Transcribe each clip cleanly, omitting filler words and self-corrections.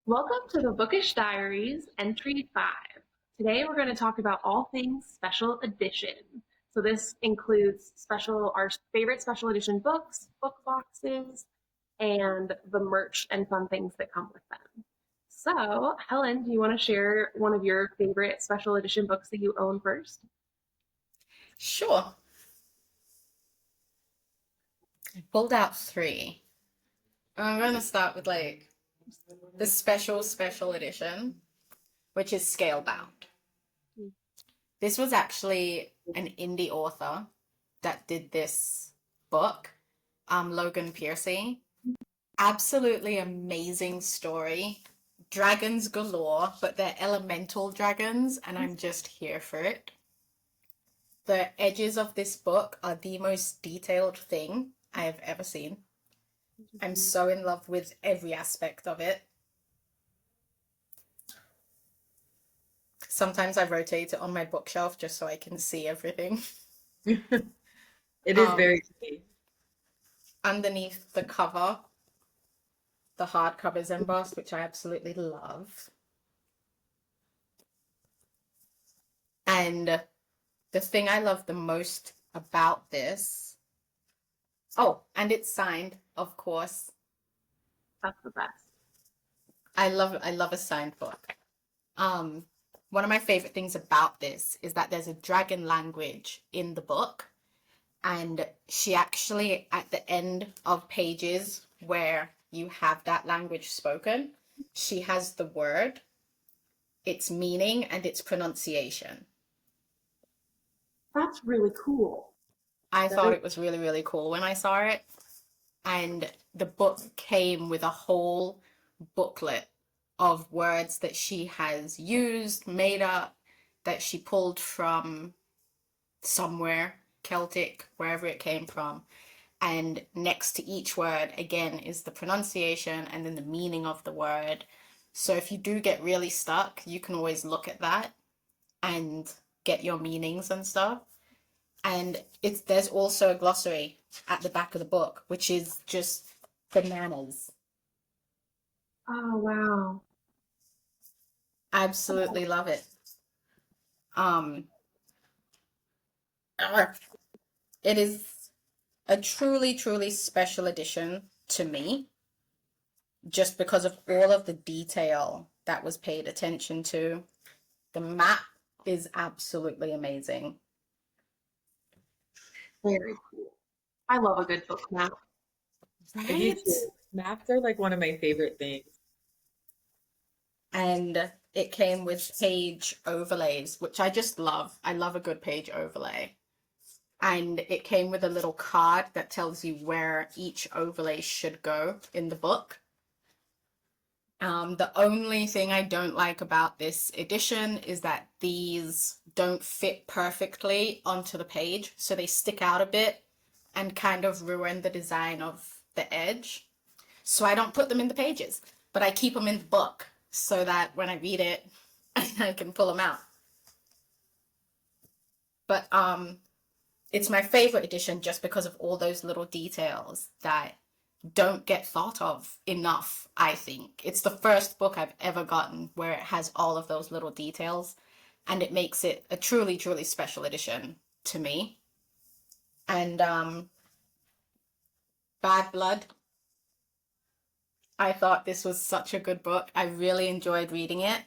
Welcome to the Bookish Diaries, Entry 5. Today we're going to talk about all things special edition. So this includes our favorite special edition books, book boxes, and the merch and fun things that come with them. So, Helen, do you want to share one of your favorite special edition books that you own first? Sure. I pulled out three. I'm going to start with the special edition, which is Scalebound. This was actually an indie author that did this book, Logan Piercy. Absolutely amazing story. Dragons galore, but they're elemental dragons, and I'm just here for it. The edges of this book are the most detailed thing I have ever seen. I'm so in love with every aspect of it. Sometimes I rotate it on my bookshelf just so I can see everything. It is Um, very pretty. Underneath the cover, the hardcover is embossed, which I absolutely love. And the thing I love the most about this, oh, and it's signed, of course. That's the best. I love a signed book. Um, One of my favorite things about this is that there's a dragon language in the book, and she actually, at the end of pages where you have that language spoken, she has the word, its meaning, and its pronunciation. That's really cool. I That thought is, it was really, really cool when I saw it. And the book came with a whole booklet of words that she has used, made up, that she pulled from somewhere, Celtic, wherever it came from. And next to each word, again, is the pronunciation and then the meaning of the word. So if you do get really stuck, you can always look at that and get your meanings and stuff. And there's also a glossary at the back of the book, which is just bananas. oh, wow. Absolutely love it. Um, it is a truly, truly special edition to me, just because of all of the detail that was paid attention to. The map is absolutely amazing. Very cool. I love a good book map. I do Right? too. Maps are like one of my favorite things. And it came with page overlays, which I just love. I love a good page overlay. And it came with a little card that tells you where each overlay should go in the book. The only thing I don't like about this edition is that these don't fit perfectly onto the page, so they stick out a bit and kind of ruin the design of the edge. So I don't put them in the pages, but I keep them in the book so that when I read it, I can pull them out. But it's my favorite edition just because of all those little details that don't get thought of enough, I think. It's the first book I've ever gotten where it has all of those little details, and it makes it a truly, truly special edition to me. And Bad Blood, I thought this was such a good book. I really enjoyed reading it.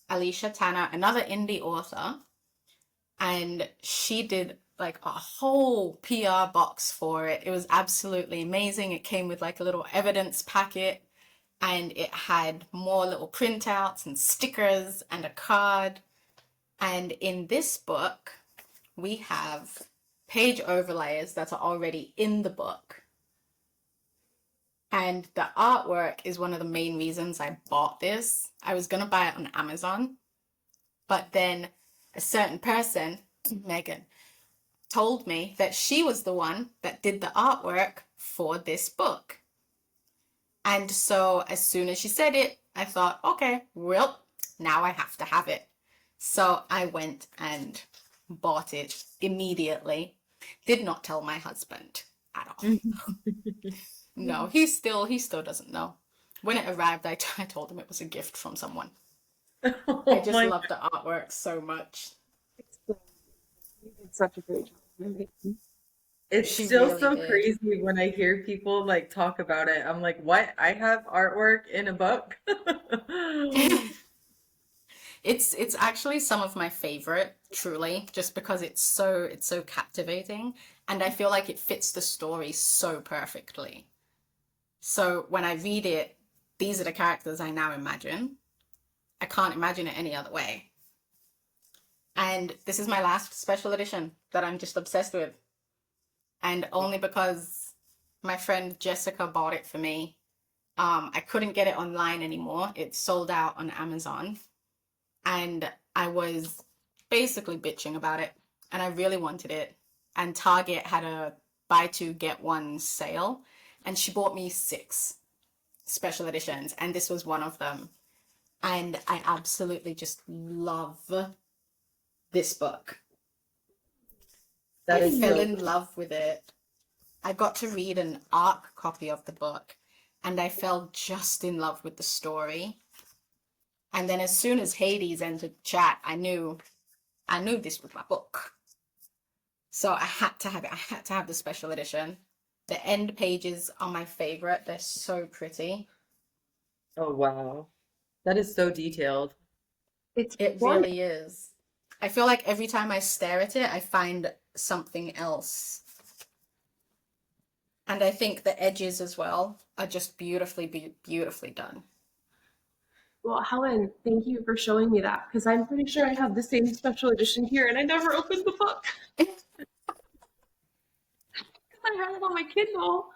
Alicia Tanner, another indie author, and she did like a whole PR box for it. It was absolutely amazing. It came with like a little evidence packet, and it had more little printouts and stickers and a card. And in this book, we have page overlays that are already in the book. And the artwork is one of the main reasons I bought this. I was going to buy it on Amazon, but then a certain person, Megan, told me that she was the one that did the artwork for this book. And so as soon as she said it, I thought, okay, well, now I have to have it. So I went and bought it immediately. Did not tell my husband at all. No, he still doesn't know. When it arrived, I told him it was a gift from someone. I Oh just my, love the artwork so much. You did such a great job. it's She still really so did. crazy when I hear people like talk about it. I'm like, what? I have artwork in a book? It's actually some of my favorite, truly, just because it's so captivating and I feel like it fits the story so perfectly. So when I read it, these are the characters I now imagine. I can't imagine it any other way. And this is my last special edition that I'm just obsessed with. And only because my friend Jessica bought it for me. I couldn't get it online anymore. It's sold out on Amazon. And I was basically bitching about it. And I really wanted it. And Target had a buy two, get one sale. And she bought me 6 special editions. And this was one of them. And I absolutely just love this book. That I is fell so in love with it. I got to read an ARC copy of the book, and I fell just in love with the story. And then as soon as Hades entered chat, I knew this was my book. So I had to have it. I had to have the special edition. The end pages are my favorite. They're so pretty. Oh wow. That is so detailed. It's It gorgeous. really is. I feel like every time I stare at it, I find something else. And I think the edges as well are just beautifully done. Well, Helen, thank you for showing me that because I'm pretty sure I have the same special edition here and I never opened the book because I had it on my Kindle.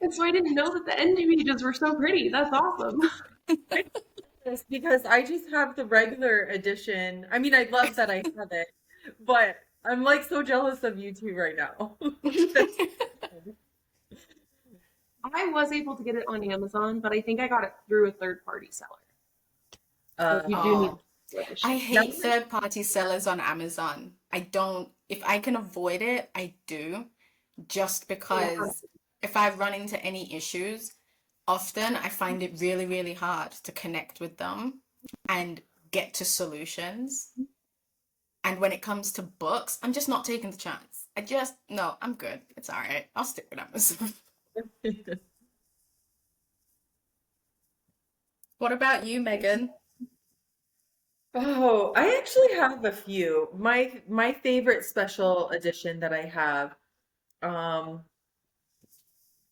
And so I didn't know that the end pages were so pretty. That's awesome. Yes, because I just have the regular edition. I mean, I love that I have it, but I'm like so jealous of you two right now. That's I was able to get it on Amazon, but I think I got it through a third party seller. So you do need uh Oh, the I edition. hate third party sellers on Amazon. I don't, if I can avoid it, I do, just Yeah. because if I run into any issues, often I find it really hard to connect with them and get to solutions. And when it comes to books, I'm just not taking the chance. No, I'm good. It's all right. I'll stick with Amazon. What about you, Megan? Oh, I actually have a few. My favorite special edition that I have, um,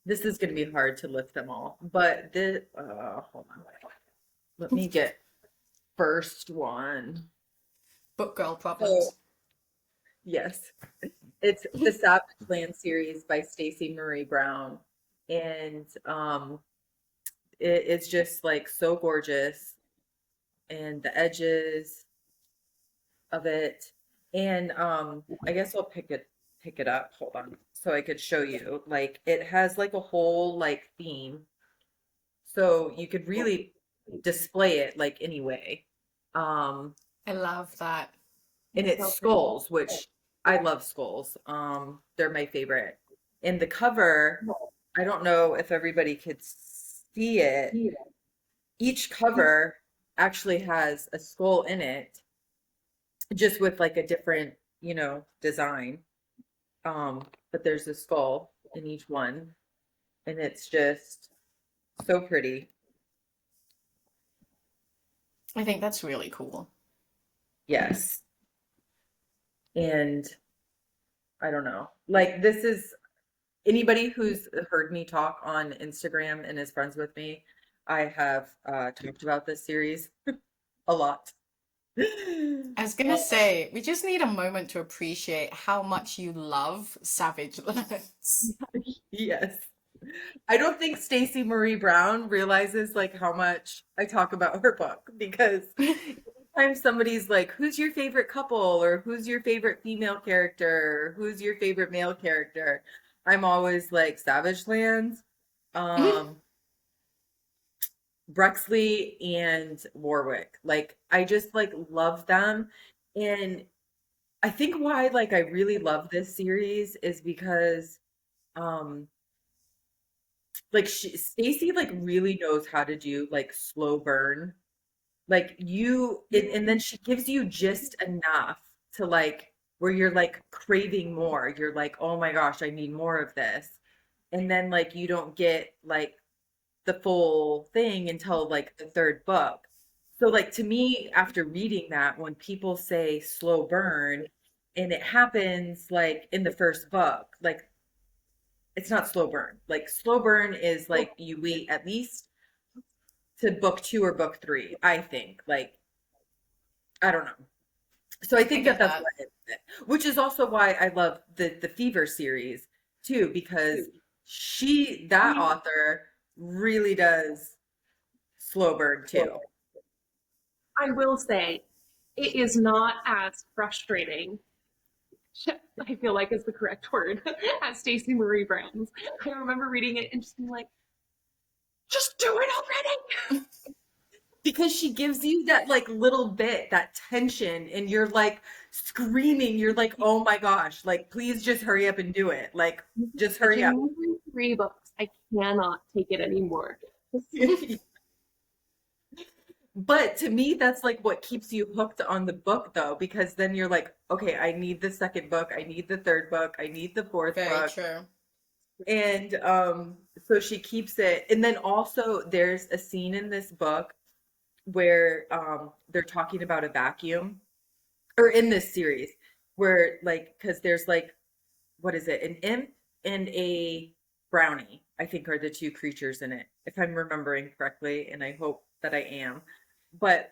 this is gonna be hard to list them all, but hold on, let me get first one. Book girl So problems. yes, it's the Savage Land series by Stacey Marie Brown, and it's just like so gorgeous, and the edges of it. And I guess I'll pick it up. Hold on. So I could show you. Like it has like a whole like theme. So you could really display it like anyway. Um I love that. and It's it's so pretty. skulls, which I love skulls. They're my favorite. And the cover, I don't know if everybody could see it. Each cover actually has a skull in it, just with like a different, design. But there's a skull in each one, and it's just so pretty. I think that's really cool. Yes. And I don't know. Like this is anybody who's heard me talk on Instagram and is friends with me, I have talked about this series a lot. I was gonna say, we just need a moment to appreciate how much you love Savage Lands. Yes. I don't think Stacey Marie Brown realizes like how much I talk about her book because anytime somebody's like, "Who's your favorite couple?" or "Who's your favorite female character?" Or, "Who's your favorite male character?" I'm always like Savage Lands, um, Brexley, and Warwick. Like I just like love them, and I think why like I really love this series is because um Like Stacy like really knows how to do like slow burn. Like and then she gives you just enough to like where you're like craving more. You're like, oh my gosh, I need more of this. And then like you don't get like the full thing until like the third book. So like to me, after reading that, when people say slow burn and it happens like in the first book, like it's not slow burn. Like slow burn is like you wait at least to book two or book three, I think. Like, I don't know. So I I think that get that's that. what it is. Which is also why I love the Fever series too, because that author really does slow burn too. I will say it is not as frustrating, I feel like is the correct word, as Stacey Marie Brown's. I remember reading it and just being like, just do it already. Because she gives you that like little bit, that tension, and you're like screaming, you're like, oh my gosh, like please just hurry up and do it. Like, just Like, hurry give up. me 3 books. I cannot take it anymore. But to me, that's like what keeps you hooked on the book, though, because then you're like, okay, I need the second book, I need the third book, I need the fourth Very book. true. And so she keeps it. And then also, there's a scene in this book where they're talking about a vacuum, or in this series, where like, because there's like, what is it, an imp and a brownie, I think are the two creatures in it, if I'm remembering correctly, and I hope that I am. But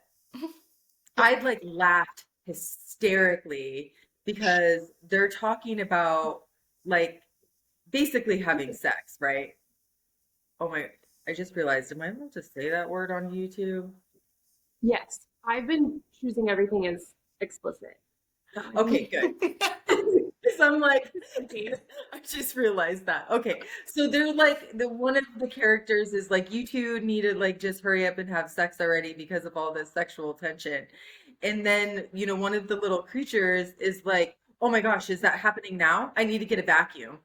I'd like laughed hysterically because they're talking about like basically having sex, right? Oh my, I just realized, am I able to say that word on YouTube? Yes, I've been choosing everything as explicit. Okay, good. So I'm like, I just realized that. Okay, so they're like the one of the characters is like, you two need to like just hurry up and have sex already because of all this sexual tension. And then, one of the little creatures is like, oh my gosh, is that happening now? I need to get a vacuum.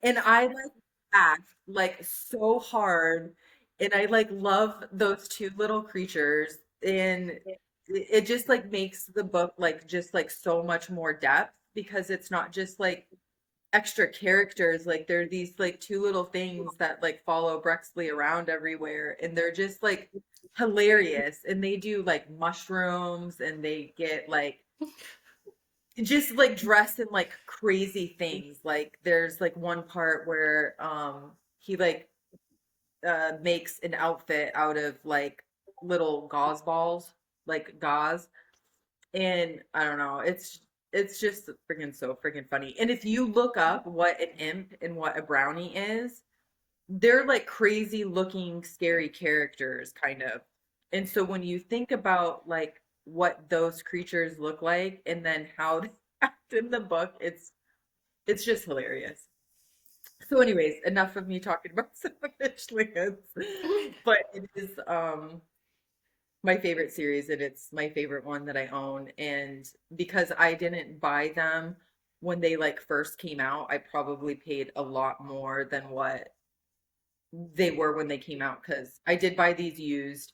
And I like laughed like so hard. And I like love those two little creatures. And it just like makes the book like just like so much more depth because it's not just like extra characters. Like there are these like two little things that like follow Brexley around everywhere. And they're just like hilarious. And they do like mushrooms and they get like just like dressed in like crazy things. Like there's like one part where he like makes an outfit out of like little gauze balls, like gauze. And I don't know, it's just freaking so freaking funny. And if you look up what an imp and what a brownie is, they're like crazy looking scary characters kind of. And so when you think about like what those creatures look like and then how they act in the book, it's just hilarious. So anyways, enough of me talking about Savage Lands. But it is my favorite series and it's my favorite one that I own. And because I didn't buy them when they like first came out, I probably paid a lot more than what they were when they came out, because I did buy these used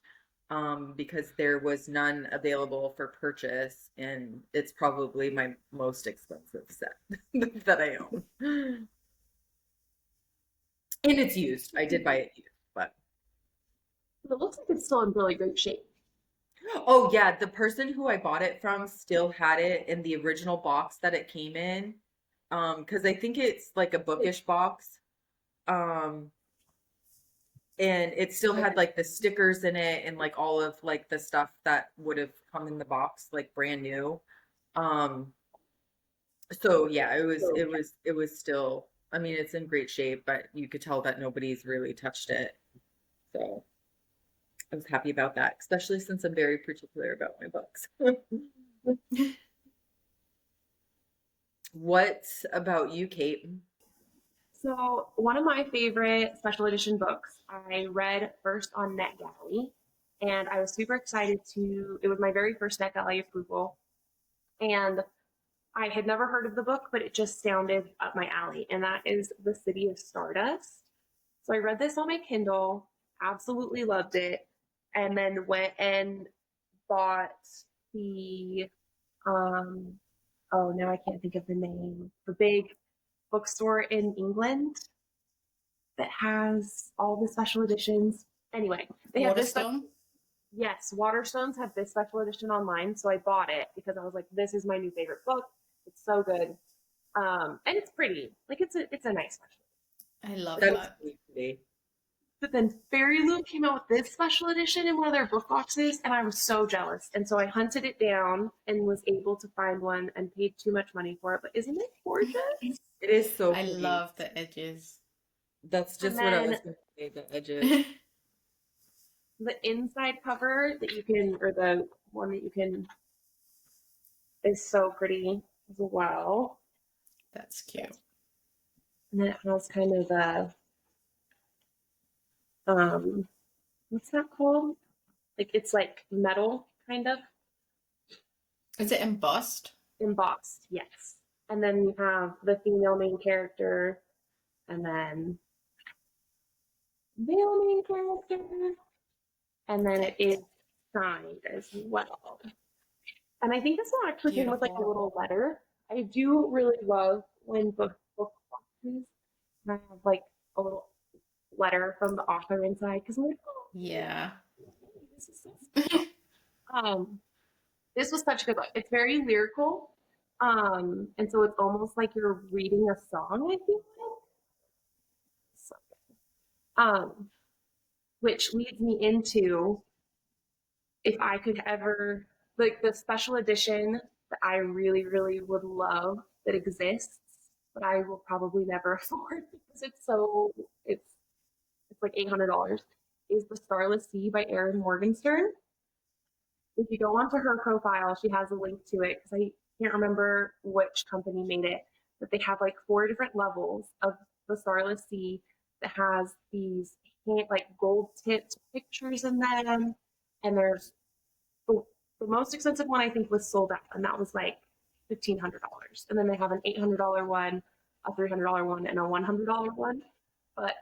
because there was none available for purchase, and it's probably my most expensive set that I own. And it's used. I did buy it used, but It looks like it's still in really great shape. oh yeah, the person who I bought it from still had it in the original box that it came in. Because I think it's like a bookish box. Um, and it still had like the stickers in it and like all of like the stuff that would have come in the box like brand new. um so yeah, it was still, I mean, it's in great shape, but you could tell that nobody's really touched it, so I was happy about that, especially since I'm very particular about my books. What about you, Kate? So, one of my favorite special edition books I read first on NetGalley, and I was super excited to. It was my very first NetGalley approval, and I had never heard of the book, but it just sounded up my alley, and that is The City of Stardust. So I read this on my Kindle, absolutely loved it, and then went and bought the oh, now I can't think of the name. The big bookstore in England that has all the special editions. Anyway, they have this Waterstone? yes, Waterstones have this special edition online, so I bought it because I was like, this is my new favorite book. It's so good. And it's pretty. Like it's a nice special. I love That is that. really pretty. But then Fairy Loot came out with this special edition in one of their book boxes, and I was so jealous. And so I hunted it down and was able to find one and paid too much money for it. But isn't it gorgeous? It is so I pretty. love the edges. That's just And what I then was going to say, the edges. the inside cover that you can, or the one that you can, is so pretty as well. That's cute. And then it has kind of a, what's that called? Like it's like metal, kind of Is it embossed? embossed, yes. And then you have the female main character, and then male main character, and then it is signed as well. And I think this one actually came with like a Beautiful. little letter. I do really love when book boxes have like a little letter from the author inside because I'm like, oh, Yeah. this is so special. This was such a good book. It's very lyrical, and so it's almost like you're reading a song. I feel like, so, which leads me into if I could ever like the special edition that I really, really would love that exists, but I will probably never afford because it's like $800. Is the Starless Sea by Erin Morgenstern. If you go onto her profile, she has a link to it because I can't remember which company made it, but they have like 4 different levels of the Starless Sea that has these like gold tipped pictures in them, and there's the most expensive one I think was sold out, and that was like $1,500. And then they have an $800 one, a $300 one, and a $100 one. But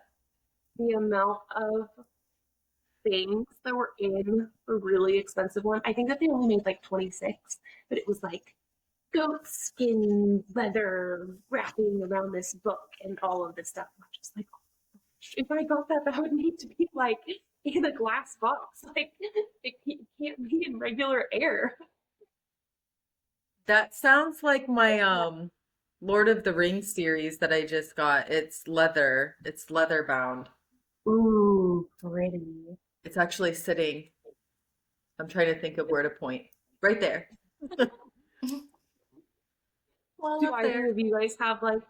the amount of things that were in the really expensive one. I think that they only made like 26, but it was like goat skin leather wrapping around this book and all of this stuff. I'm just like, oh, if I got that, that would need to be like in a glass box. Like it can't be in regular air. That sounds like my Lord of the Rings series that I just got. It's leather. It's leather bound. Ooh, pretty. It's actually sitting. I'm trying to think of where to point. Right there. Well, Up do either there. of you guys have like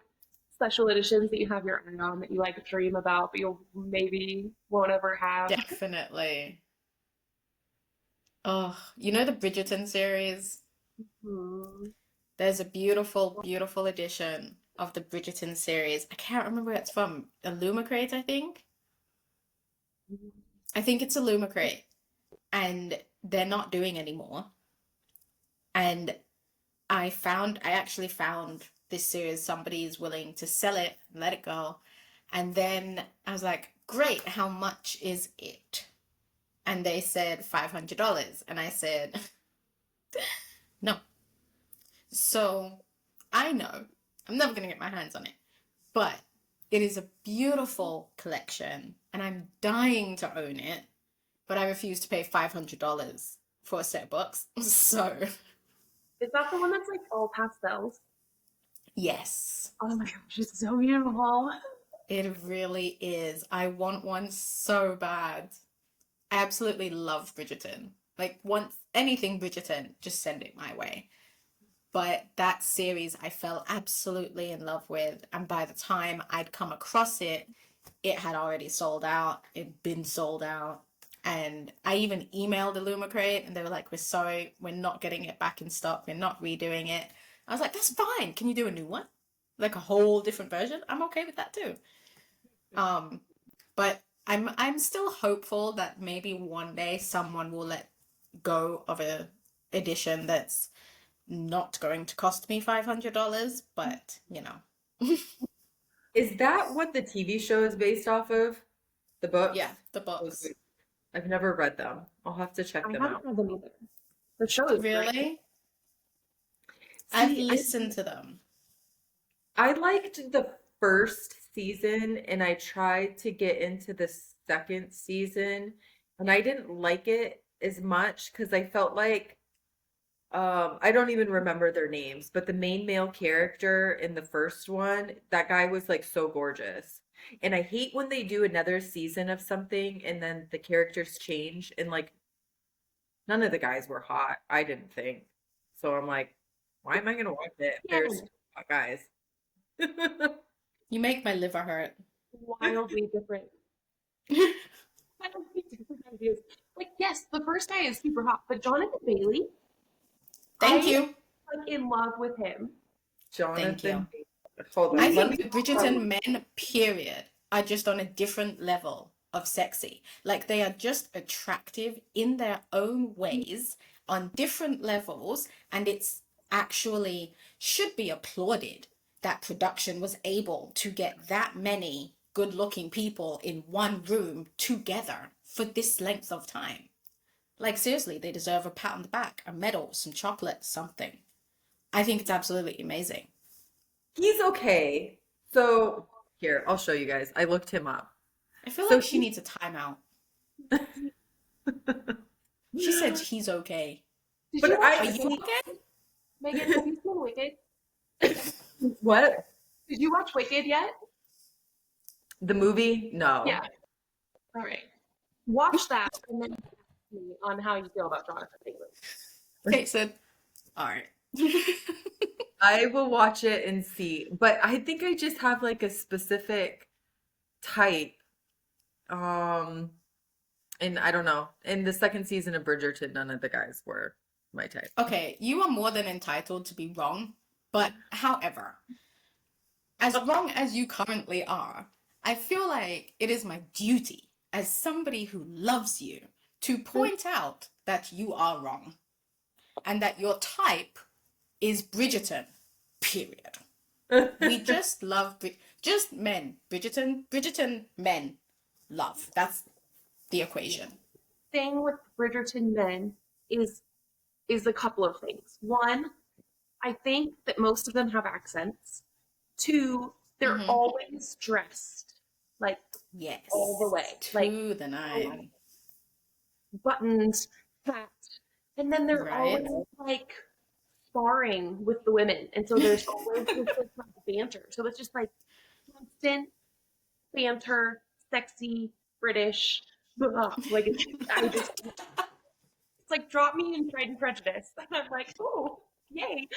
special editions that you have your eye on that you like dream about, but you'll maybe won't ever have? Definitely. Oh, you know the Bridgerton series? Hmm. There's a beautiful, beautiful edition of the Bridgerton series. I can't remember where it's from. Illumicrate, I think. I think it's Illumicrate. And they're not doing anymore. And I actually found this series, somebody is willing to sell it and let it go. And then I was like, great, how much is it? And they said $500. And I said, no. So I know I'm never going to get my hands on it, but it is a beautiful collection and I'm dying to own it, but I refuse to pay $500 for a set of books. So, Is that the one that's like all pastels? yes, Oh my gosh, it's so beautiful. it really is. I want one so bad. I absolutely love Bridgerton. Like, once anything Bridgerton, just send it my way. But that series I fell absolutely in love with. And by the time I'd come across it, it had already sold out. It'd been sold out. And I even emailed Illumicrate and they were like, we're sorry, we're not getting it back in stock. We're not redoing it. I was like, that's fine. Can you do a new one? Like a whole different version? I'm okay with that too. But I'm still hopeful that maybe one day someone will let go of a edition that's not going to cost me $500, but you know. Is that what the TV show is based off of? The books? Yeah, the books. I've never read them. I'll have to check I them haven't out. read them either. The show is great. Really? I've See, listened to them. I liked the first season and I tried to get into the second season and I didn't like it as much because I felt like I don't even remember their names, but the main male character in the first one, that guy was like so gorgeous. And I hate when they do another season of something and then the characters change and like none of the guys were hot, I didn't think. So I'm like, why am I gonna watch it? Yeah, There's hot guys. You make my liver hurt. wildly different. Wildly different ideas. Like, yes, the first guy is super hot, but Jonathan Bailey, Thank I you. like in love with him. Thank you. Jonathan, hold I on, let think me. the Bridgerton men, period, are just on a different level of sexy. Like they are just attractive in their own ways on different levels, and it's actually should be applauded that production was able to get that many good-looking people in one room together for this length of time. Like seriously, they deserve a pat on the back, a medal, some chocolate, something. I think it's absolutely amazing. He's okay. So here, I'll show you guys. I looked him up. I feel So like she needs a timeout. She said he's okay. Did but you watch Are I you see okay? Megan? Have you seen Wicked? what? Did you watch Wicked yet? The movie? Yeah. No. All right. Watch that and then ask me on how you feel about Jonathan Bailey. Kate said, all right. I will watch it and see. But I think I just have like a specific type. Um, and I don't know. In the second season of Bridgerton, none of the guys were my type. Okay, you are more than entitled to be wrong, but however, as wrong as you currently are, I feel like it is my duty as somebody who loves you to point out that you are wrong and that your type is Bridgerton, period. We just love, just men. Bridgerton, men love. That's the equation. Thing with Bridgerton men is a couple of things. One, I think that most of them have accents. Two, they're Mhm. always dressed like Yes. all the way, like To the nine. buttons, hat, and then they're Right. always like sparring with the women, and so there's always this like banter. So it's just like constant banter, sexy British. Like I just it's like drop me in Pride and Prejudice, and I'm like, oh, yay!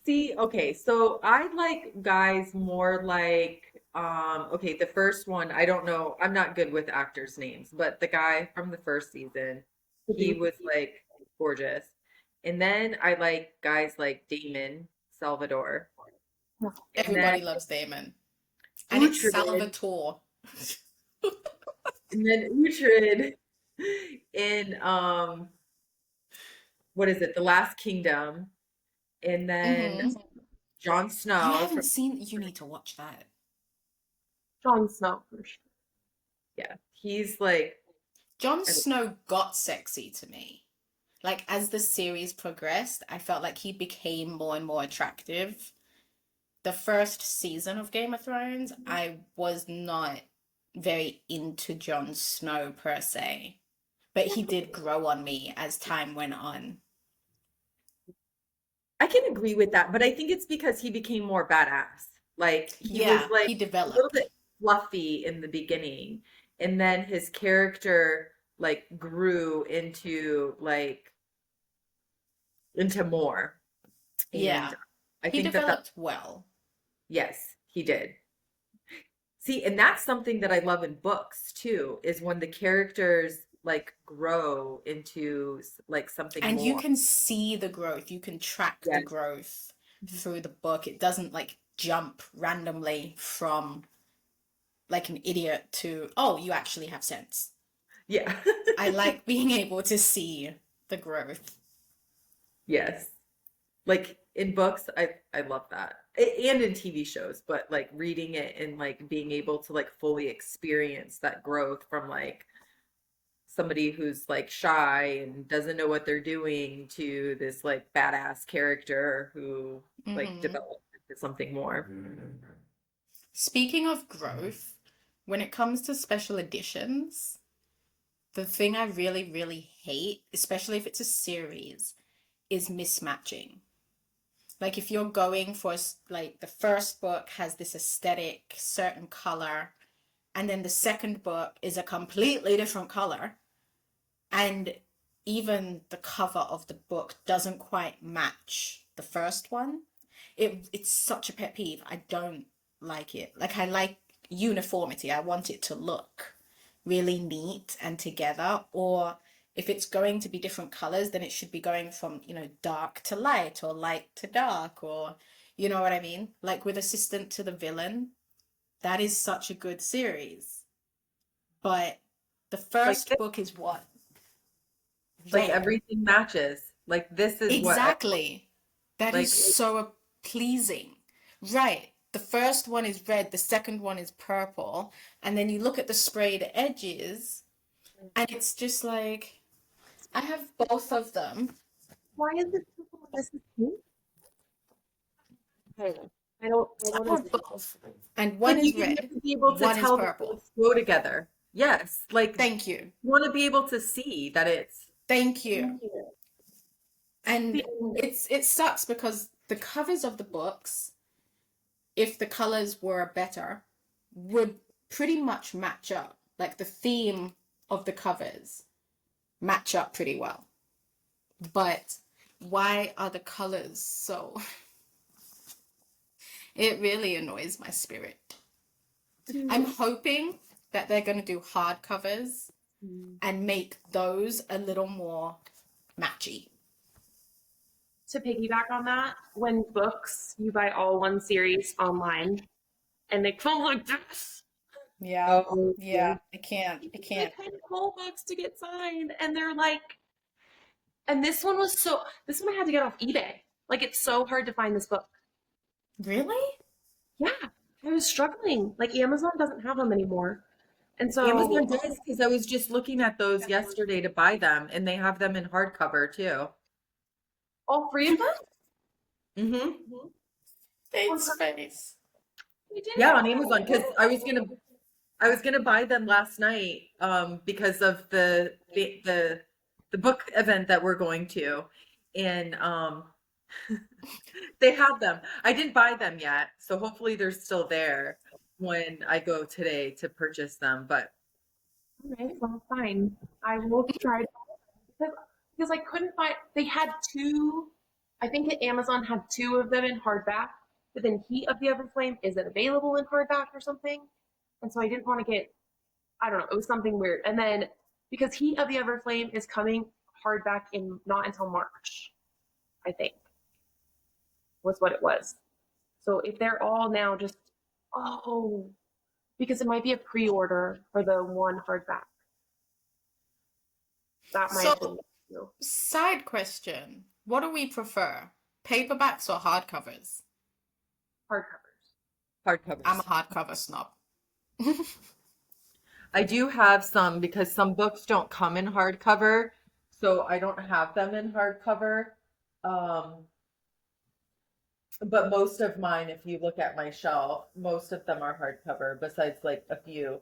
See, okay, so I like guys more like okay, the first one, I don't know, I'm not good with actors' names, but the guy from the first season, he was like gorgeous. And then I like guys like Damon Salvador. And then Everybody loves Damon. And it's Uhtred, Salvatore. and then Uhtred in what is it, The Last Kingdom, and then Mm-hmm. Jon You Snow haven't from seen, you need to watch that. Jon Snow for sure. yeah, he's like Jon I Snow got sexy to me. Like, as the series progressed, I felt like he became more and more attractive. The first season of Game of Thrones, I was not very into Jon Snow per se, but he did grow on me as time went on. I can agree with that, but I think it's because he became more badass. Like he was Yeah, like he a little developed. bit fluffy in the beginning, and then his character like grew into more. And Yeah, I he think that developed well. yes, he did. See, and that's something that I love in books too, is when the characters like grow into like something And you more. can see the growth, you can track the Yes. growth through the book. It doesn't like jump randomly from like an idiot to, oh, you actually have sense. Yeah. I like being able to see the growth. Yes. Like in books, I love that. and in TV shows, but like reading it and like being able to like fully experience that growth from like somebody who's like shy and doesn't know what they're doing to this like badass character who like Mm-hmm. develops into something more. Speaking of growth, when it comes to special editions, the thing I really, really hate, especially if it's a series, is mismatching. Like if you're going for like the first book has this aesthetic, certain color, and then the second book is a completely different color, and even the cover of the book doesn't quite match the first one. It's such a pet peeve. I don't like it. Like I like uniformity. I want it to look really neat and together. Or if it's going to be different colors, then it should be going from, dark to light or light to dark, or you know what I mean? Like with Assistant to the Villain, that is such a good series. But the Like first book is what? like Red. everything matches. Like this is what Exactly. That is like so pleasing. Right. The first one is red, the second one is purple, and then you look at the sprayed edges, and it's just like, I have both of them. Why is it purple and this is pink? Okay. I don't I have understand. both. And one like you is need red, to be able to one is tell the purple. books go together. Yes, like you Thank you. want to be able to see that it's Thank you. And See, it sucks because the covers of the books, if the colors were better, would pretty much match up. Like the theme of the covers match up pretty well. But why are the colors so? It really annoys my spirit. I'm hoping that they're going to do hardcovers and make those a little more matchy. to piggyback on that, when books, you buy all one series online and they come like this. Yeah, oh yeah, I can't. I They can't. pay whole books to get signed, and they're like, and this one I had to get off eBay. Like, it's so hard to find this book. Really? Yeah, I was struggling. Like, Amazon doesn't have them anymore. And Amazon so, does because I was just looking at those yesterday to buy them, and they have them in hardcover too. all three of them? Mm-hmm. Thanks, space. We did Yeah, it. on Amazon because I was gonna buy them last night because of the book event that we're going to, and they had them. I didn't buy them yet, so hopefully they're still there when I go today to purchase them. But All right, well, fine. I will try because I couldn't find. They had two. I think Amazon had two of them in hardback, but then Heat of the Everflame isn't available in hardback or something, and so I didn't want to get. I don't know. It was something weird, and then because Heat of the Everflame is coming hardback in not until March, I think was what it was. So if they're all now just oh, because it might be a pre-order for the one hardback. That might So, have been the issue. side question. What do we prefer? Paperbacks or hardcovers? Hardcovers. I'm a hardcovers. hardcover snob. I do have some because some books don't come in hardcover, so I don't have them in hardcover. Um, but most of mine, if you look at my shelf, most of them are hardcover, besides like a few.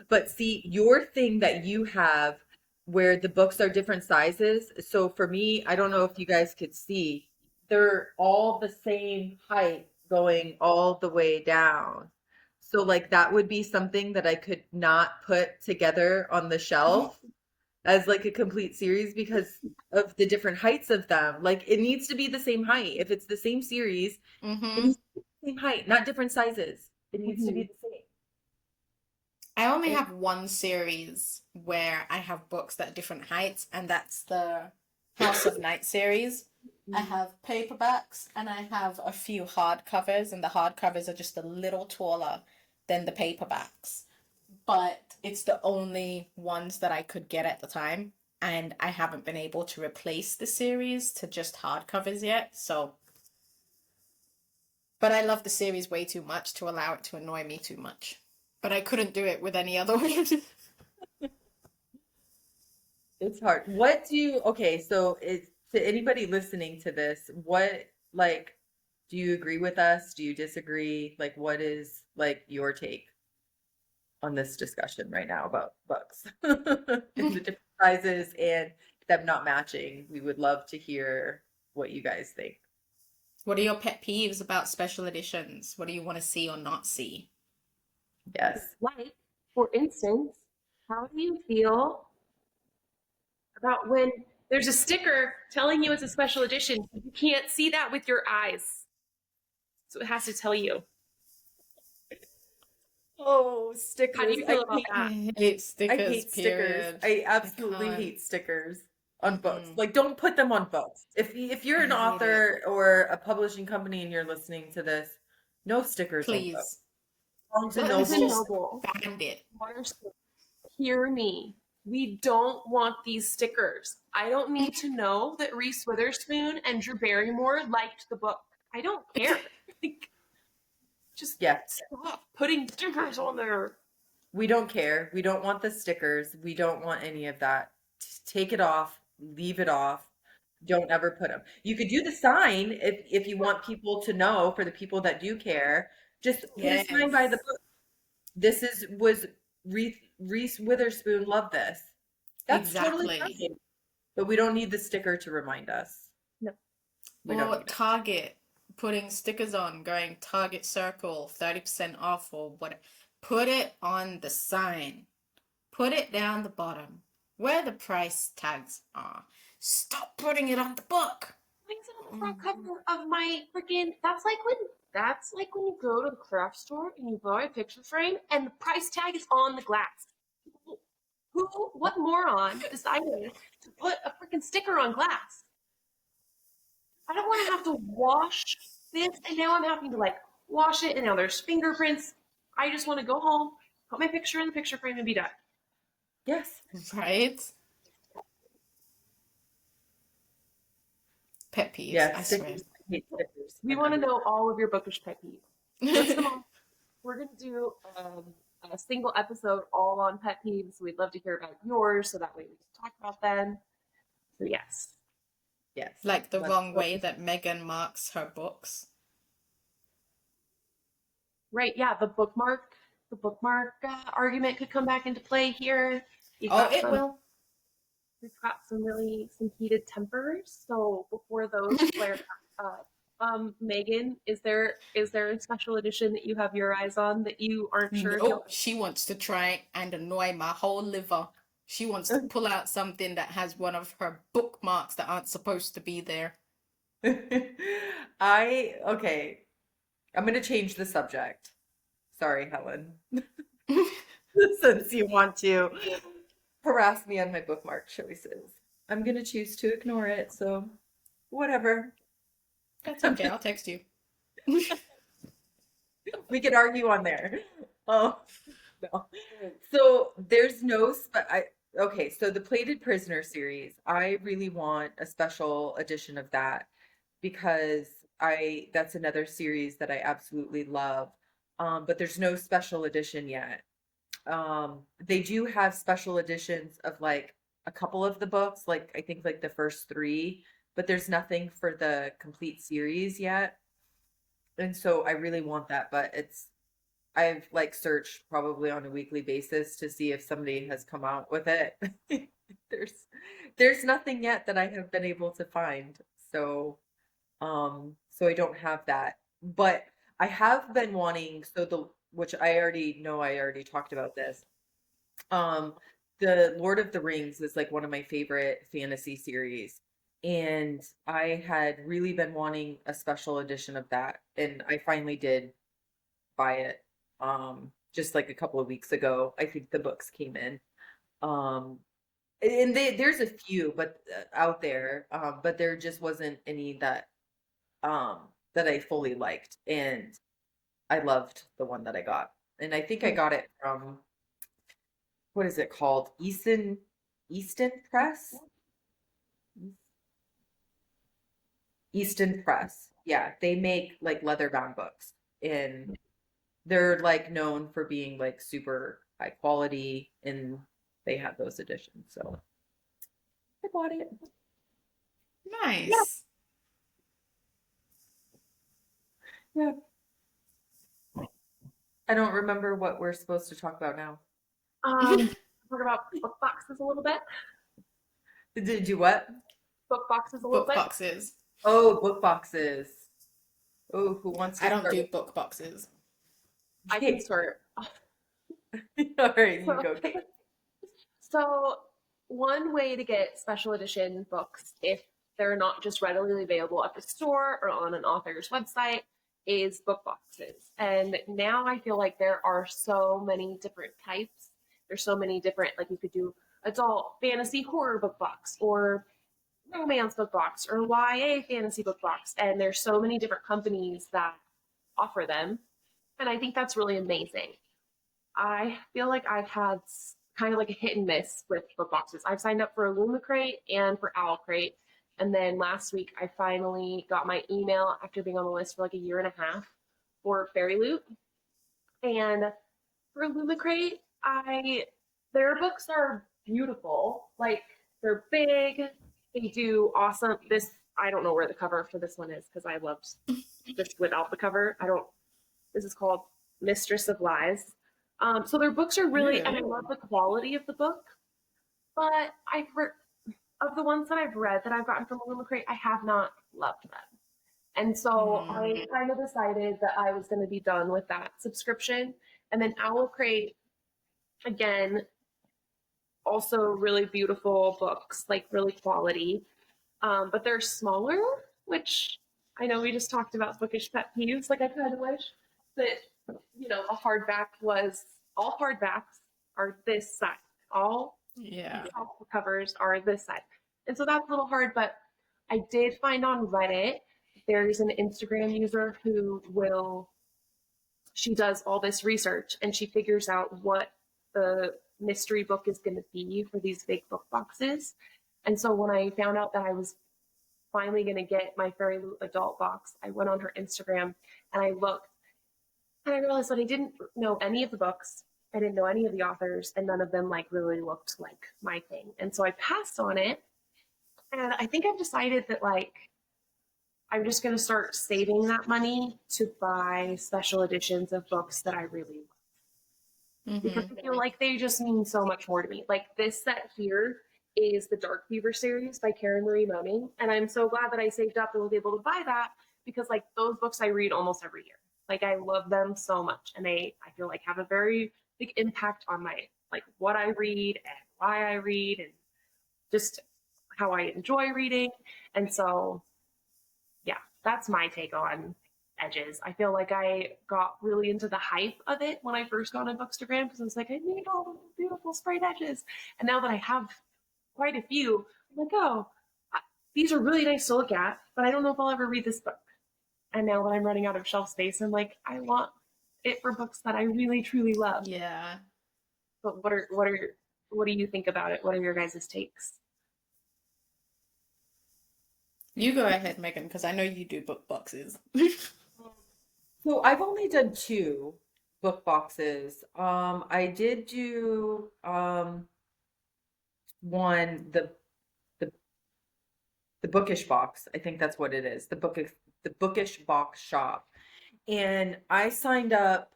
But see, your thing that you have where the books are different sizes. So for me, I don't know if you guys could see, they're all the same height going all the way down. So like that would be something that I could not put together on the shelf as like a complete series because of the different heights of them. Like it needs to be the same height. If it's the same series, it Mm-hmm. needs to be the same height, not different sizes. It needs to be Mhm. the same. I only have one series where I have books that are different heights, and that's the House of Night series. I have paperbacks and I have a few hardcovers, and the hardcovers are just a little taller than the paperbacks. But it's the only ones that I could get at the time, and I haven't been able to replace the series to just hardcovers yet. So But I love the series way too much to allow it to annoy me too much. But I couldn't do it with any other one. It's hard. Okay, so to anybody listening to this, what, like, do you agree with us? Do you disagree? Like, what is, like, your take on this discussion right now about books and the different sizes and them not matching? We would love to hear what you guys think. What are your pet peeves about special editions? What do you want to see or not see? Yes. Like, for instance, how do you feel about when there's a sticker telling you it's a special edition? You can't see that with your eyes. So it has to tell you. Oh, How do stickers. you feel about that? I hate I stickers, hate stickers. period. I absolutely can't. hate stickers on books. Mm-mm. Like, don't put them on books. If you're I an hate it. author or a publishing company and you're listening to this, no stickers on books. Please. Barnes and Barnes and Noble. Just Noble, banned it. hear me. We don't want these stickers. I don't need to know that Reese Witherspoon and Drew Barrymore liked the book. I don't care. Like, just Yeah, stop putting stickers on there. we don't care. We don't want the stickers. We don't want any of that. Take it off. Leave it off. Don't ever put them. You could do the sign if you want people to know, for the people that do care. Just put a sign by the Yes. book. Was Reese Witherspoon loved this. That's totally Exactly. fine. But we don't need the sticker to remind us. No. We don't Or need it. Target putting stickers on, going Target Circle, 30% off or whatever. Put it on the sign. Put it down the bottom where the price tags are. Stop putting it on the book. Why is it on the front cover of my freaking? That's like when you go to the craft store and you buy a picture frame and the price tag is on the glass. What moron decided to put a freaking sticker on glass? I don't want to have to wash this, and now I'm having to like wash it, and now there's fingerprints. I just want to go home, put my picture in the picture frame, and be done. Yes. Right? Pet peeves, Yeah, I swear. stickers. I hate stickers. We want to know all of your bookish pet peeves. List them all. We're going to do a single episode all on pet peeves. We'd love to hear about yours, so that way we can talk about them. So yes. Yes. Like the Let's wrong go. way that Megan marks her books. Right, yeah, the bookmark argument could come back into play here. You've Oh, got it some, will. we've got some heated tempers. So before those flare up, Megan, is there a special edition that you have your eyes on that you aren't sure if No, you'll? she wants to try and annoy my whole liver. She wants to pull out something that has one of her bookmarks that aren't supposed to be there. Okay. I'm gonna change the subject. Sorry, Helen. Since you want to harass me on my bookmark choices, I'm gonna choose to ignore it, so whatever. That's okay, I'll text you. We could argue on there. Oh, no. So there's no okay, so the Plated Prisoner series, I really want a special edition of that because that's another series that I absolutely love. But there's no special edition yet. They do have special editions of like a couple of the books, like I think like the first three, but there's nothing for the complete series yet. And so I really want that, but I've like searched probably on a weekly basis to see if somebody has come out with it. There's there's nothing yet that I have been able to find. So I don't have that. But I have been wanting, which I already talked about this. Um, the Lord of the Rings is like one of my favorite fantasy series. And I had really been wanting a special edition of that, and I finally did buy it. Just like a couple of weeks ago, I think the books came in. Um, and there's a few, but out there, but there just wasn't any um that I fully liked, and I loved the one that I got. And I think I got it from, what is it called? Easton Press? Easton Press. Yeah, they make like leather bound books, and they're like known for being like super high quality, and they have those editions. So I bought it. Yeah, Nice. yeah. I don't remember what we're supposed to talk about now. Talk about book boxes a little bit. Did you what? Book boxes a little Book bit. boxes. Oh, book boxes. Oh, who wants I to don't start do with? book boxes. I can start. All right, you So, go, Kate. so one way to get special edition books, if they're not just readily available at the store or on an author's website, is book boxes. And now I feel like there are so many different types. There's so many different, like you could do adult fantasy horror book box or romance book box or YA fantasy book box. And there's so many different companies that offer them. And I think that's really amazing. I feel like I've had kind of like a hit and miss with book boxes. I've signed up for Illumicrate and for Owlcrate. And then last week, I finally got my email after being on the list for like a year and a half for Fairy Loot. And for Illumicrate, their books are beautiful. Like they're big. They do awesome. I don't know where the cover for this one is because I loved this without the cover. This is called Mistress of Lies. So their books are really, and I love the quality of the book. But of the ones that I've read that I've gotten from Illumicrate, I have not loved them. And so Mm. I kind of decided that I was going to be done with that subscription. And then Owlcrate, again, also really beautiful books, like really quality. But they're smaller, which I know we just talked about bookish pet peeves. Like I kind of wish that, a hardback was all hardbacks are this size. All Yeah. soft covers are this size. And so that's a little hard, but I did find on Reddit, there's an Instagram user she does all this research and she figures out what the mystery book is going to be for these big book boxes. And so when I found out that I was finally going to get my Fairy Loot adult box, I went on her Instagram and I looked and I realized that I didn't know any of the books. I didn't know any of the authors and none of them like really looked like my thing. And so I passed on it. And I think I've decided that like I'm just going to start saving that money to buy special editions of books that I really love. Because I feel like they just mean so much more to me. Like this set here is the Dark Fever series by Karen Marie Moning. And I'm so glad that I saved up and was able to buy that because like those books I read almost every year. Like I love them so much. And I feel like have a very big impact on my like what I read and why I read and just how I enjoy reading. And so yeah, that's my take on Edges. I feel like I got really into the hype of it when I first got on Bookstagram because I was like, I need all the beautiful sprayed edges. And now that I have quite a few, I'm like, oh, these are really nice to look at, but I don't know if I'll ever read this book. And now that I'm running out of shelf space, I'm like, I want it for books that I really truly love. Yeah. But what do you think about it? What are your guys' takes? You go ahead, Megan, because I know you do book boxes. So I've only done two book boxes. I did do one the the Bookish box. I think that's what it is. The Bookish box shop. And I signed up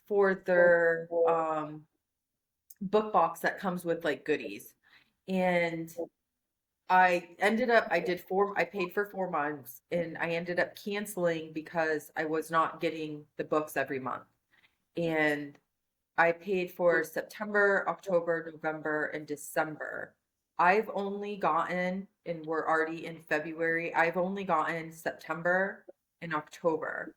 for their book box that comes with like goodies. And I paid for 4 months and I ended up canceling because I was not getting the books every month. And I paid for September, October, November, and December. I've only gotten, and we're already in February, I've only gotten September and October.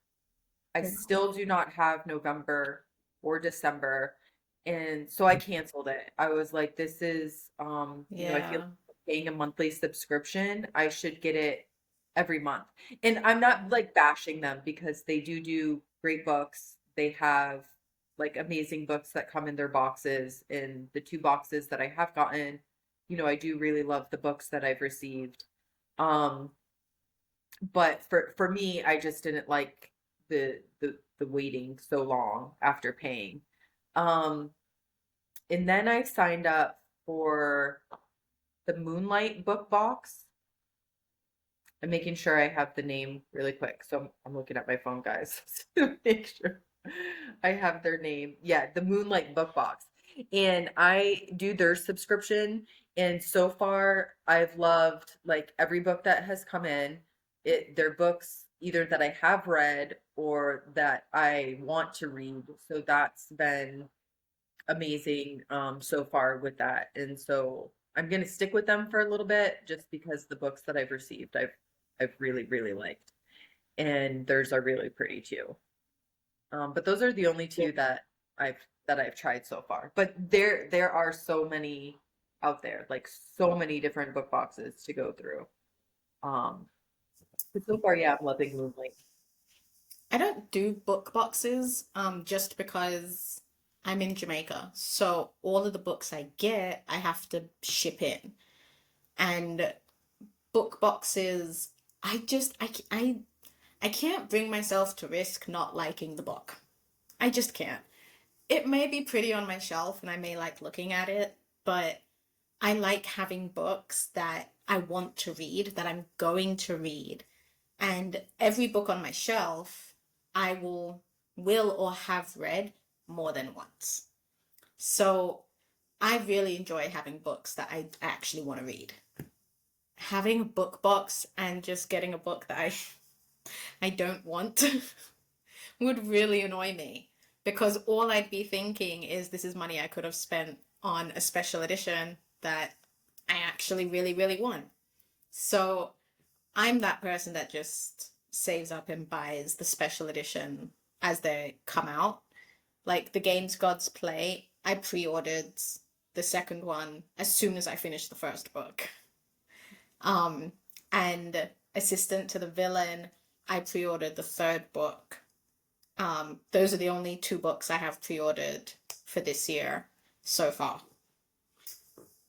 I still do not have November or December. And so I canceled it. I was like, this is, I feel Yeah. like paying a monthly subscription. I should get it every month. And I'm not like bashing them because they do great books. They have like amazing books that come in their boxes. And the two boxes that I have gotten, I do really love the books that I've received. Um, But for me, I just didn't like the waiting so long after paying. Um, and then I signed up for the Moonlight book box. I'm making sure I have the name really quick. So I'm looking at my phone, guys, to make sure I have their name. Yeah, the Moonlight book box. And I do their subscription. And so far, I've loved like every book that has come in. They're books either that I have read or that I want to read. So that's been amazing so far with that. And so I'm going to stick with them for a little bit just because the books that I've received I've really really liked. And theirs are really pretty too. But those are the only two I've I've tried so far. But there are so many out there, like so many different book boxes to go through. Um but so far, yeah, I'm loving Moonlight. I don't do book boxes just because I'm in Jamaica. So all of the books I get, I have to ship in. And book boxes, I can't bring myself to risk not liking the book. I just can't. It may be pretty on my shelf and I may like looking at it, but I like having books that I want to read, that I'm going to read. And every book on my shelf, I will or have read more than once. So I really enjoy having books that I actually want to read. Having a book box and just getting a book that I don't want would really annoy me because all I'd be thinking is this is money I could have spent on a special edition that I actually really, really want. So I'm that person that just saves up and buys the special edition as they come out. Like the Games Gods Play, I pre-ordered the second one as soon as I finished the first book. Um, and Assistant to the Villain, I pre-ordered the third book. Those are the only two books I have pre-ordered for this year so far.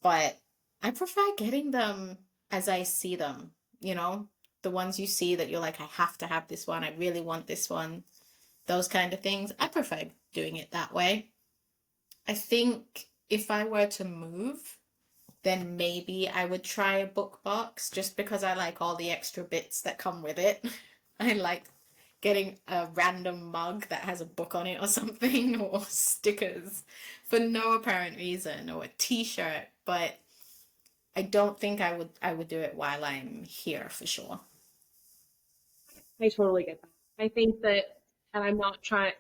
But I prefer getting them as I see them, you know? The ones you see that you're like, I have to have this one, I really want this one, those kind of things. I prefer doing it that way. I think if I were to move, then maybe I would try a book box just because I like all the extra bits that come with it. I like getting a random mug that has a book on it or something, or stickers for no apparent reason, or a t-shirt, but I don't think I would do it while I'm here for sure. I totally get that. I think that, and I'm not trying.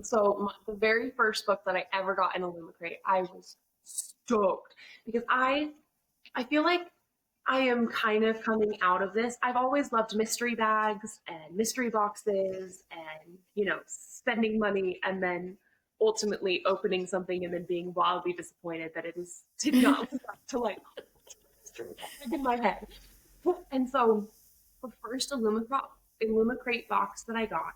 So the very first book that I ever got in Illumicrate, I was stoked because I feel like I am kind of coming out of this. I've always loved mystery bags and mystery boxes and, spending money and then ultimately opening something and then being wildly disappointed that it is did not live up to like mystery bag in my head. And so the first Illumicrate box that I got,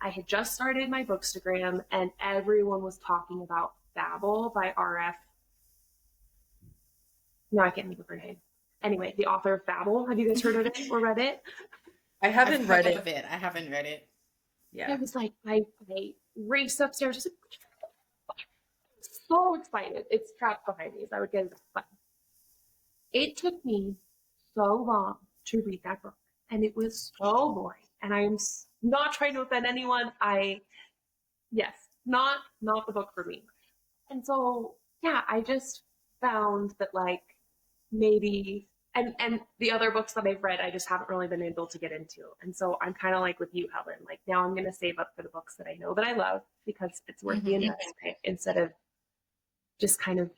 I had just started my Bookstagram and everyone was talking about Babel by RF. No, I can't think of her name. Anyway, the author of Babel. Have you guys heard of it or read it? I I've haven't read heard it. of it. I haven't read it. I Yeah. was like, I raced upstairs. I was like, so excited. It's trapped behind me, so I would get it. But it took me so long to read that book, and it was so boring. And I am not trying to offend anyone. Yes, not the book for me. And so, yeah, I just found that like maybe and the other books that I've read, I just haven't really been able to get into. And so I'm kind of like with you, Helen. Like now I'm going to save up for the books that I know that I love because it's worth the investment instead of just kind of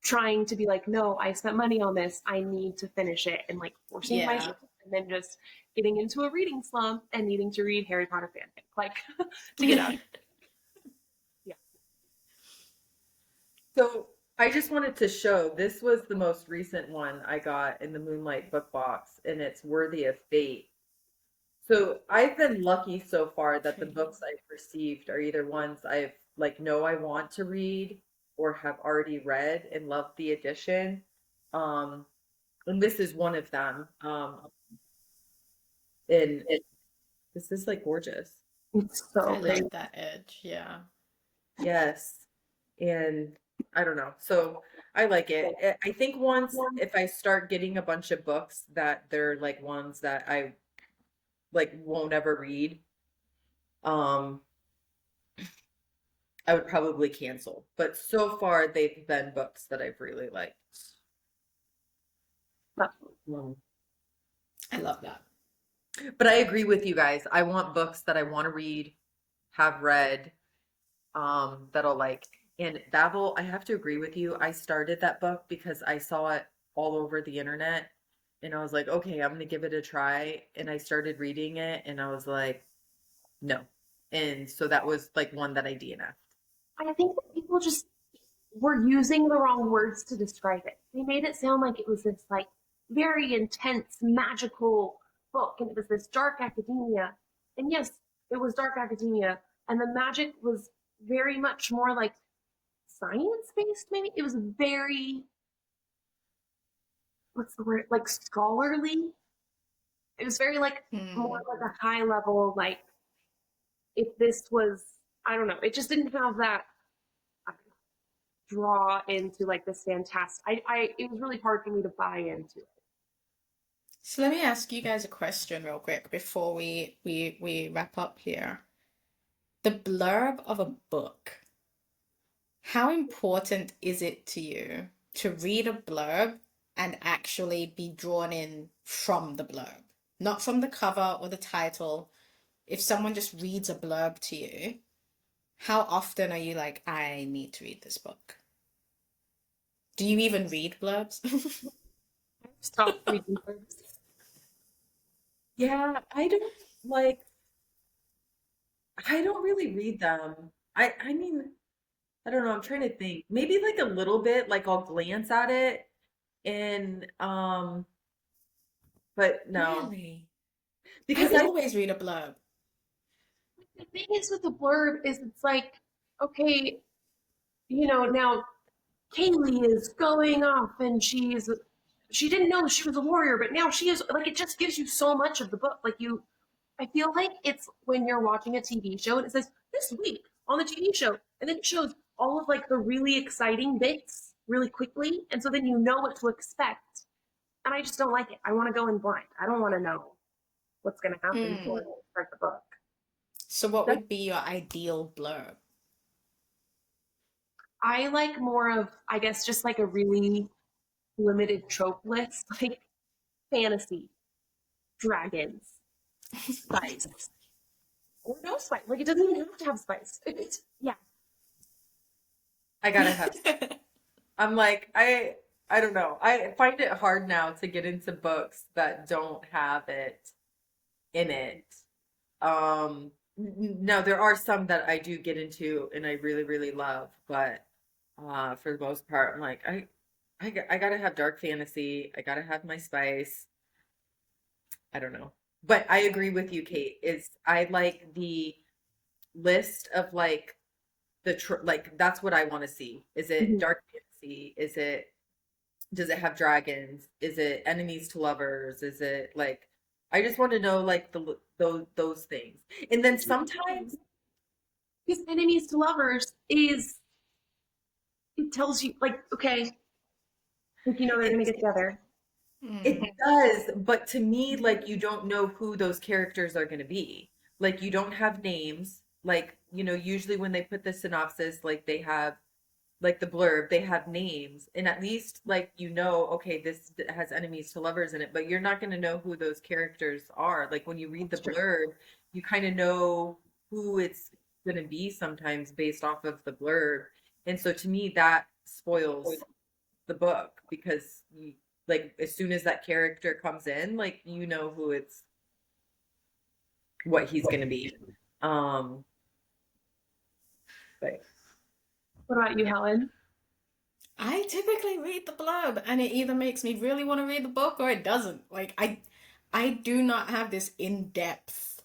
trying to be like, no, I spent money on this. I need to finish it and like forcing Yeah. myself and then just getting into a reading slump and needing to read Harry Potter fanfic, like to get out. Yeah. So I just wanted to show this was the most recent one I got in the Moonlight book box, and it's Worthy of Fate. So I've been lucky so far that the books I've received are either ones I've like know I want to read or have already read and love the edition. Um, and this is one of them. And this is like gorgeous. It's I so love pretty. that edge. Yeah. Yes. And I don't know. So I like it. I think once if I start getting a bunch of books that they're like ones that I like won't ever read, um, I would probably cancel. But so far they've been books that I've really liked. Um, I love that. But I agree with you guys. I want books that I want to read, have read, that'll like, and I have to agree with you. I started that book because I saw it all over the internet and I was like, okay, I'm gonna give it a try. And I started reading it and I was like, no. And so that was like one that I DNF'd. I think that people just were using the wrong words to describe it. They made it sound like it was this like very intense, magical book, and it was this dark academia. And yes, it was dark academia, and the magic was very much more like science based, maybe. It was very, what's the word, like scholarly. It was very like more Hmm. like a high level, like if this was, I don't know, it just didn't have that draw into like this fantastic. It was really hard for me to buy into it. So let me ask you guys a question real quick before we wrap up here. The blurb of a book. How important is it to you to read a blurb and actually be drawn in from the blurb? Not from the cover or the title. If someone just reads a blurb to you, how often are you like, I need to read this book? Do you even read blurbs? Stop reading books. Yeah, like I don't really read them. I mean, I don't know, I'm trying to think. Maybe like a little bit, like I'll glance at it and but no. Really? I Because I always read a blurb. The thing is with the blurb is it's like, okay, now Kaylee is going off and she didn't know she was a warrior, but now she is. Like, it just gives you so much of the book. Like, I feel like it's when you're watching a TV show and it says this week on the TV show, and then it shows all of like the really exciting bits really quickly, and so then you know what to expect. And I just don't like it. I want to go in blind. I don't want to know what's going to happen before I Hmm. start the book. So what would be your ideal blurb? I like more of, I guess, just like a really limited trope list, like fantasy, dragons, spice, or no spice. Like, it doesn't even have to have spice. Yeah. I gotta have I'm like, I don't know. I find it hard now to get into books that don't have it in it. No, there are some that I do get into and I really, really love, but for the most part, I'm like, I gotta have dark fantasy. I gotta have my spice. I don't know. But I agree with you, Kate, is I like the list of like like that's what I want to see. Is it Mhm. dark fantasy? Does it have dragons? Is it enemies to lovers? Is it like I just want to know like those things. And then sometimes Because enemies to lovers is, it tells you, like, okay, like, they're it going to get together. it Hmm. does, but to me like you don't know who those characters are going to be. Like you don't have names. Like, usually when they put the synopsis like they have like the blurb, they have names, and at least like okay, this has enemies to lovers in it, but you're not going to know who those characters are. Like when you read the That's true. blurb, you kind of know who it's going to be sometimes based off of the blurb, and so to me that spoils the book because like as soon as that character comes in, like who it's what he's going to be. Um, but What about you, Helen? I typically read the blurb and it either makes me really want to read the book or it doesn't. Like I do not have this in-depth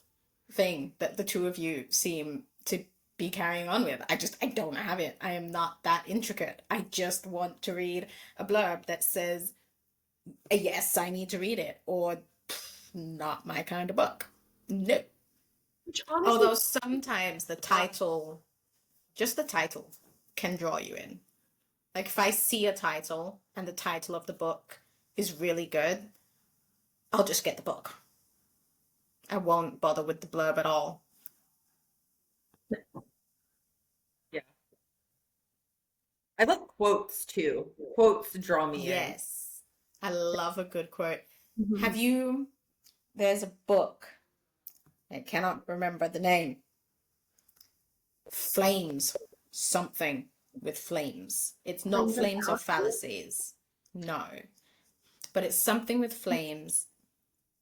thing that the two of you seem to be carrying on with. I don't have it. I am not that intricate. I just want to read a blurb that says, yes, I need to read it, or Not my kind of book. No. Which honestly, Although sometimes the title, just the title, can draw you in. Like if I see a title and the title of the book is really good, I'll just get the book. I won't bother with the blurb at all. Yeah. I like quotes too. Quotes draw me in. Yes. I love a good quote. Mhm. There's a book, I cannot remember the name. Flames, something with flames. It's not Friends of flames or Galaxy? fallacies. No. But it's something with flames,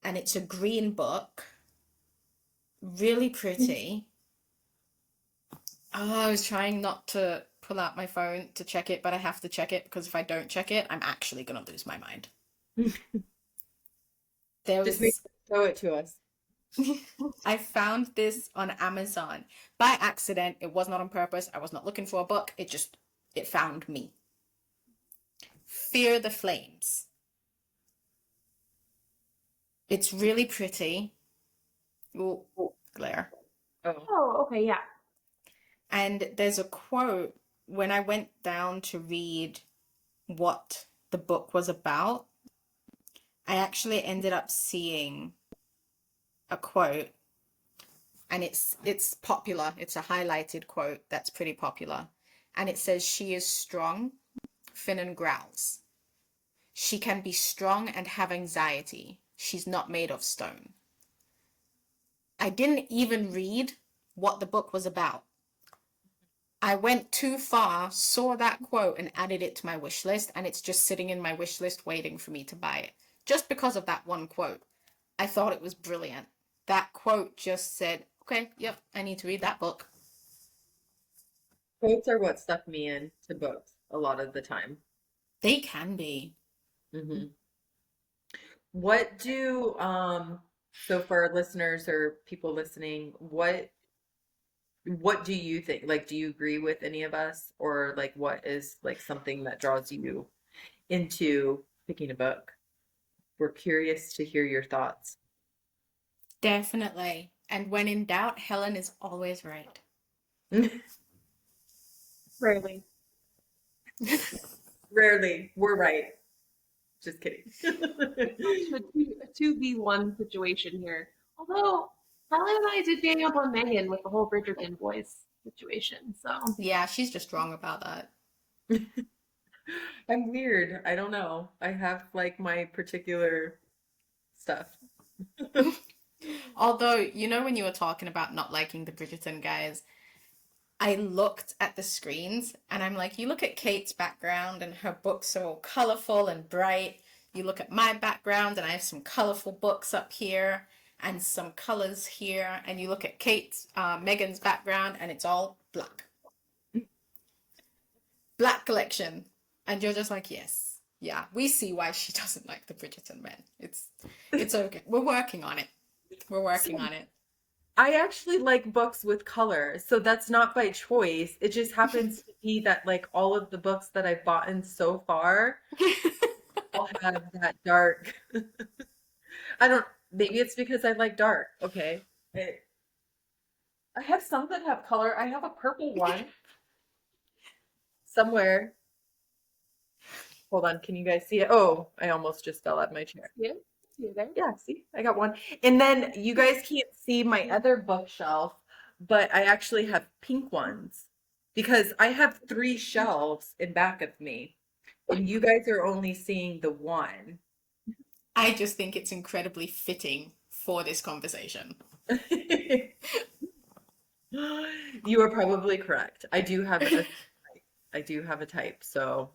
and it's a green book, really pretty. Oh, I was trying not to pull out my phone to check it, but I have to check it because if I don't check it, I'm actually gonna lose my mind. There Just make was show it to us. I found this on Amazon by accident. It was not on purpose. I was not looking for a book. It found me. Fear the Flames. It's really pretty. Oh, glare. Oh. Oh, okay, yeah. And there's a quote when I went down to read what the book was about. I actually ended up seeing a quote, and it's popular. It's a highlighted quote that's pretty popular. And it says, "She is strong," Finnan growls. "She can be strong and have anxiety. She's not made of stone." I didn't even read what the book was about. I went too far, saw that quote, and added it to my wish list, and it's just sitting in my wish list waiting for me to buy it. Just because of that one quote. I thought it was brilliant. That quote just said, okay, yep, I need to read that book. Quotes are what stuck me into books a lot of the time. They can be. Hmm. What do so for our listeners or people listening, what do you think? Like, do you agree with any of us, or like what is like something that draws you into picking a book? We're curious to hear your thoughts. Definitely. And when in doubt, Helen is always right. Rarely. Rarely, we're right. Just kidding. To a 2v1 situation here. Although, Helen and I did gang up on Megan with the whole Bridgerton boys situation, so. Yeah, she's just wrong about that. I'm weird. I don't know. I have like my particular stuff. Although, when you were talking about not liking the Bridgerton guys, I looked at the screens and I'm like, you look at Kate's background and her books are all colorful and bright. You look at my background and I have some colorful books up here and some colors here. And you look at Megan's background and it's all black. Black collection. And you're just like, yes, yeah, we see why she doesn't like the Bridgerton men. It's okay. We're working on it. We're working on it. I actually like books with color, so that's not by choice. It just happens to be that like all of the books that I've bought in so far all have that dark. I don't, maybe it's because I like dark. Okay. I have some that have color. I have a purple one somewhere. Hold on, can you guys see it? Oh, I almost just fell out of my chair. Yeah, see you there. Yeah, see, I got one. And then you guys can't see my other bookshelf, but I actually have pink ones because I have three shelves in back of me, and you guys are only seeing the one. I just think it's incredibly fitting for this conversation. You are probably correct. I do have a type, so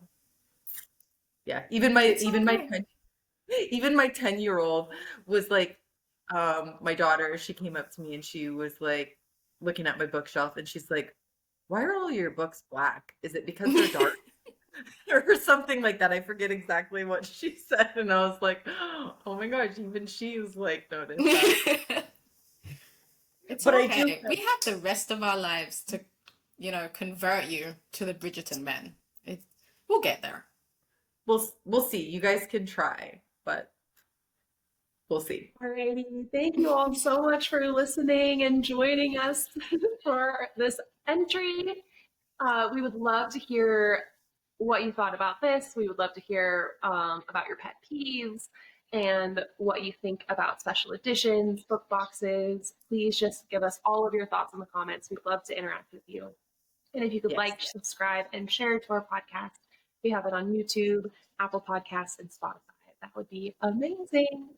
yeah. It's okay. Even my 10-year-old was like, my daughter, she came up to me and she was like looking at my bookshelf and she's like, why are all your books black? Is it because they're dark? Or something like that. I forget exactly what she said. And I was like, oh my gosh, even she's like noticed that. It's But I do okay. We have the rest of our lives to, convert you to the Bridgerton men. We'll get there. we'll see. You guys can try, but We'll see. Alrighty. Thank you all so much for listening and joining us for this entry. We would love to hear what you thought about this. We would love to hear about your pet peeves and what you think about special editions, book boxes. Please just give us all of your thoughts in the comments. We'd love to interact with you. And if you could Yes. like, subscribe, and share to our podcast, we have it on YouTube, Apple Podcasts, and Spotify. That would be amazing.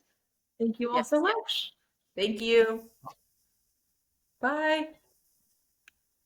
Thank you all Yes. so much. Thank you. Bye.